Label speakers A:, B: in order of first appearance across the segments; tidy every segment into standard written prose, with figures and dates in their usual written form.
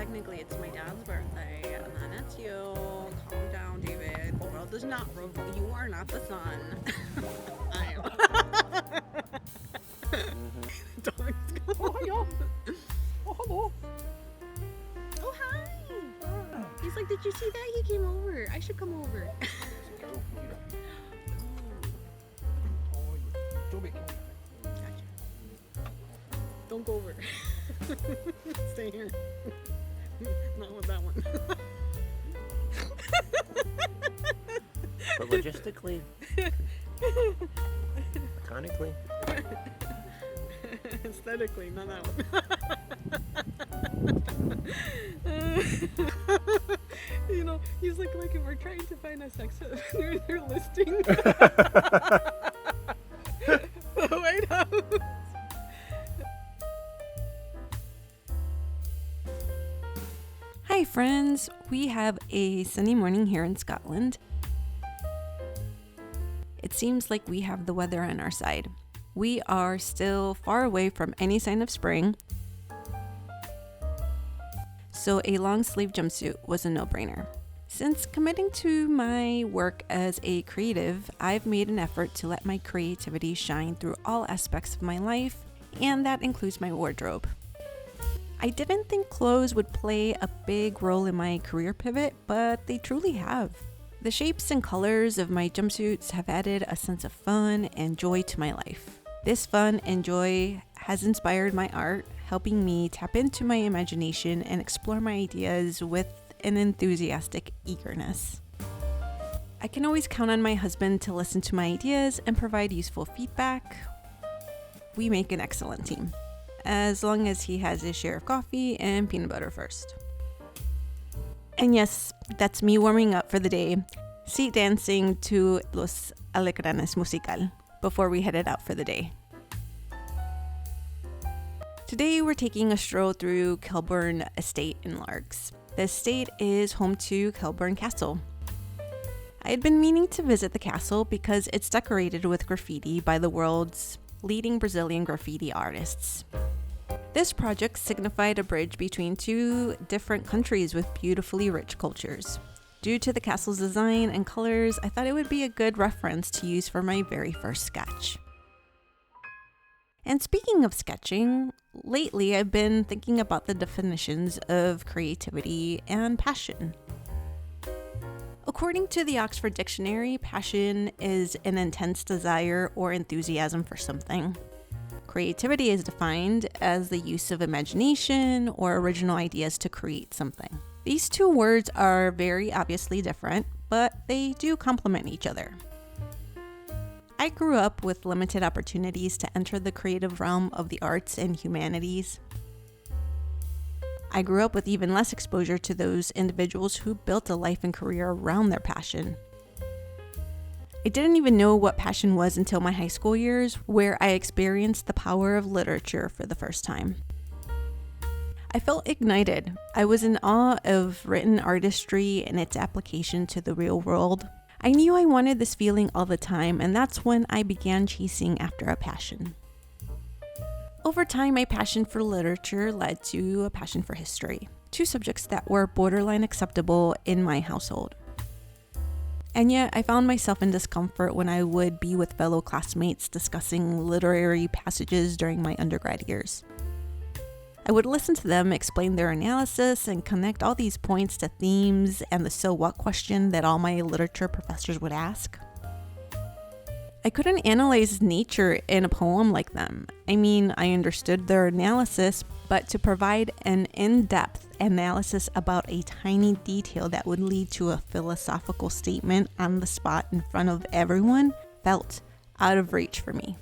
A: technically it's my dad's birthday, and then it's you. Calm down, David. The world does not revolve. You are not the sun. I am. Dog's
B: Oh, hello. Oh, hello.
A: Oh, hi. He's like, did you see that? He came over. I should come over. Gotcha. Don't go over. Stay here. Not with that one.
B: But logistically, iconically,
A: Aesthetically, not that one. He's like if we're trying to find a sex offender, they're listing the White House. Hi friends, we have a sunny morning here in Scotland. It seems like we have the weather on our side. We are still far away from any sign of spring, so a long sleeve jumpsuit was a no-brainer. Since committing to my work as a creative, I've made an effort to let my creativity shine through all aspects of my life, and that includes my wardrobe. I didn't think clothes would play a big role in my career pivot, but they truly have. The shapes and colors of my jumpsuits have added a sense of fun and joy to my life. This fun and joy has inspired my art, helping me tap into my imagination and explore my ideas with an enthusiastic eagerness. I can always count on my husband to listen to my ideas and provide useful feedback. We make an excellent team, as long as he has his share of coffee and peanut butter first. And yes, that's me warming up for the day, seat dancing to Los Alacranes Musical before we headed out for the day. Today we're taking a stroll through Kelburn Estate in Largs. The estate is home to Kelburn Castle. I had been meaning to visit the castle because it's decorated with graffiti by the world's leading Brazilian graffiti artists. This project signified a bridge between two different countries with beautifully rich cultures. Due to the castle's design and colors, I thought it would be a good reference to use for my very first sketch. And speaking of sketching, lately I've been thinking about the definitions of creativity and passion. According to the Oxford Dictionary, passion is an intense desire or enthusiasm for something. Creativity is defined as the use of imagination or original ideas to create something. These two words are very obviously different, but they do complement each other. I grew up with limited opportunities to enter the creative realm of the arts and humanities. I grew up with even less exposure to those individuals who built a life and career around their passion. I didn't even know what passion was until my high school years, where I experienced the power of literature for the first time. I felt ignited. I was in awe of written artistry and its application to the real world. I knew I wanted this feeling all the time, and that's when I began chasing after a passion. Over time, my passion for literature led to a passion for history, two subjects that were borderline acceptable in my household. And yet, I found myself in discomfort when I would be with fellow classmates discussing literary passages during my undergrad years. I would listen to them explain their analysis and connect all these points to themes and the so what question that all my literature professors would ask. I couldn't analyze nature in a poem like them. I mean, I understood their analysis, but to provide an in-depth analysis about a tiny detail that would lead to a philosophical statement on the spot in front of everyone felt out of reach for me.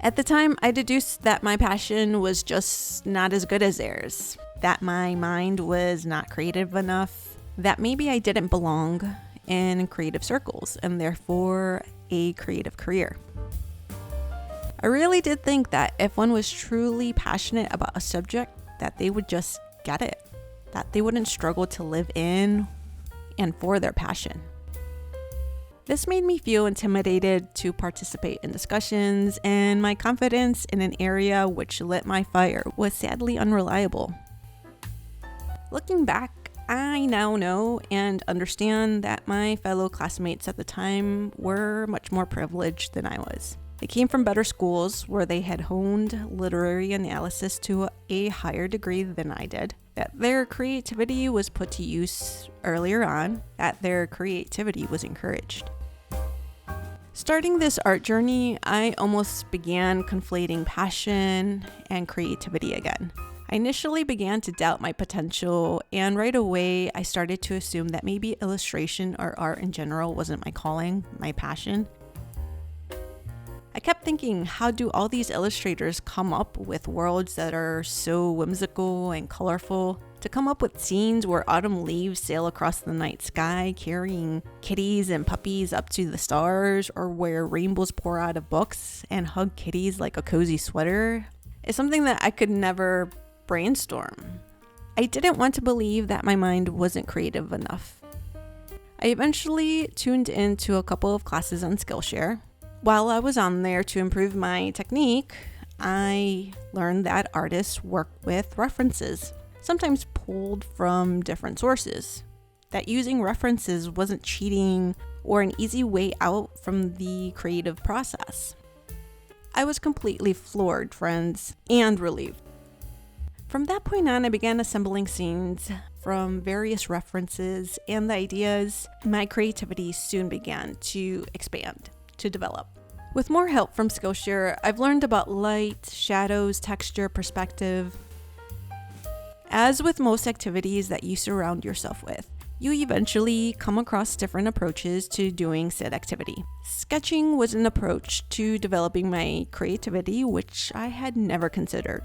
A: At the time, I deduced that my passion was just not as good as theirs, that my mind was not creative enough, that maybe I didn't belong in creative circles and therefore a creative career. I really did think that if one was truly passionate about a subject, that they would just get it, that they wouldn't struggle to live in and for their passion. This made me feel intimidated to participate in discussions, and my confidence in an area which lit my fire was sadly unreliable. Looking back, I now know and understand that my fellow classmates at the time were much more privileged than I was. They came from better schools where they had honed literary analysis to a higher degree than I did, that their creativity was put to use earlier on, that their creativity was encouraged. Starting this art journey, I almost began conflating passion and creativity again. I initially began to doubt my potential, and right away I started to assume that maybe illustration or art in general wasn't my calling, my passion. I kept thinking, how do all these illustrators come up with worlds that are so whimsical and colorful? To come up with scenes where autumn leaves sail across the night sky, carrying kitties and puppies up to the stars, or where rainbows pour out of books and hug kitties like a cozy sweater, is something that I could never brainstorm. I didn't want to believe that my mind wasn't creative enough. I eventually tuned into a couple of classes on Skillshare. While I was on there to improve my technique, I learned that artists work with references, sometimes pulled from different sources, that using references wasn't cheating or an easy way out from the creative process. I was completely floored, friends, and relieved. From that point on, I began assembling scenes from various references and the ideas. My creativity soon began to expand, to develop. With more help from Skillshare, I've learned about light, shadows, texture, perspective. As with most activities that you surround yourself with, you eventually come across different approaches to doing said activity. Sketching was an approach to developing my creativity, which I had never considered.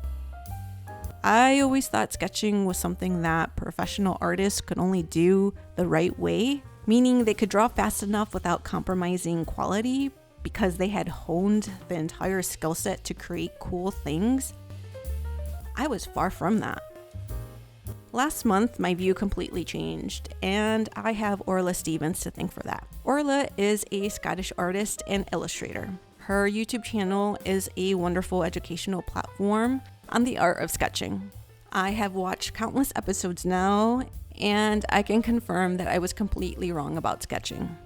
A: I always thought sketching was something that professional artists could only do the right way, meaning they could draw fast enough without compromising quality because they had honed the entire skill set to create cool things. I was far from that. Last month, my view completely changed, and I have Orla Stevens to thank for that. Orla is a Scottish artist and illustrator. Her YouTube channel is a wonderful educational platform on the art of sketching. I have watched countless episodes now, and I can confirm that I was completely wrong about sketching.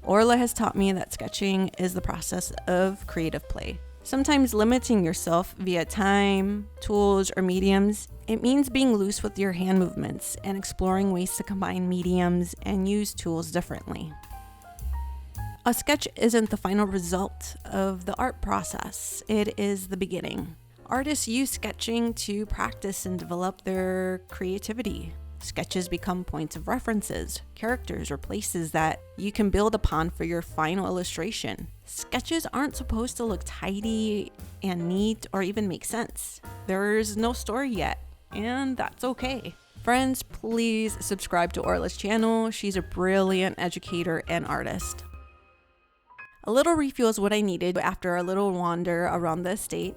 A: Orla has taught me that sketching is the process of creative play. Sometimes limiting yourself via time, tools, or mediums. It means being loose with your hand movements and exploring ways to combine mediums and use tools differently. A sketch isn't the final result of the art process. It is the beginning. Artists use sketching to practice and develop their creativity. Sketches become points of references, characters, or places that you can build upon for your final illustration. Sketches aren't supposed to look tidy and neat or even make sense. There's no story yet, and that's okay. Friends, please subscribe to Orla's channel. She's a brilliant educator and artist. A little refuel is what I needed after a little wander around the estate.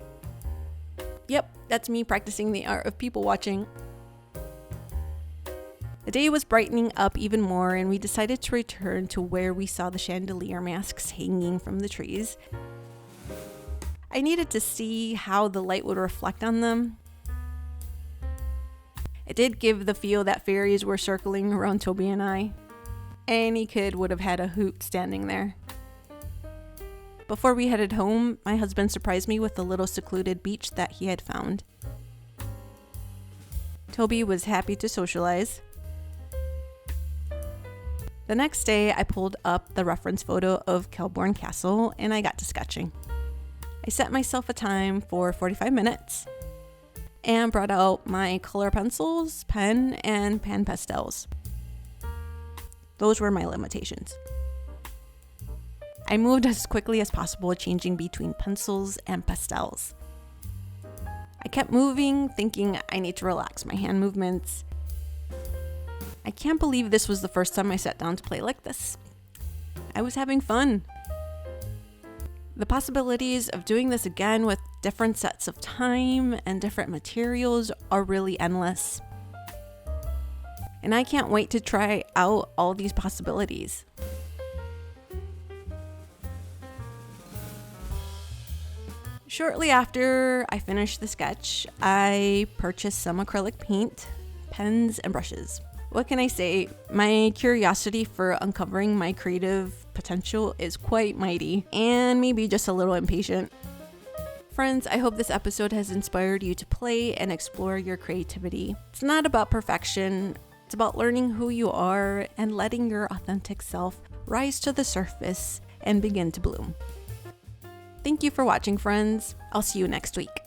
A: Yep, that's me practicing the art of people watching. The day was brightening up even more, and we decided to return to where we saw the chandelier masks hanging from the trees. I needed to see how the light would reflect on them. It did give the feel that fairies were circling around Toby and I. Any kid would have had a hoot standing there. Before we headed home, my husband surprised me with a little secluded beach that he had found. Toby was happy to socialize. The next day, I pulled up the reference photo of Kelburn Castle and I got to sketching. I set myself a time for 45 minutes and brought out my color pencils, pen, and pan pastels. Those were my limitations. I moved as quickly as possible, changing between pencils and pastels. I kept moving, thinking I need to relax my hand movements. I can't believe this was the first time I sat down to play like this. I was having fun. The possibilities of doing this again with different sets of time and different materials are really endless. And I can't wait to try out all these possibilities. Shortly after I finished the sketch, I purchased some acrylic paint, pens, and brushes. What can I say? My curiosity for uncovering my creative potential is quite mighty, and maybe just a little impatient. Friends, I hope this episode has inspired you to play and explore your creativity. It's not about perfection, it's about learning who you are and letting your authentic self rise to the surface and begin to bloom. Thank you for watching, friends. I'll see you next week.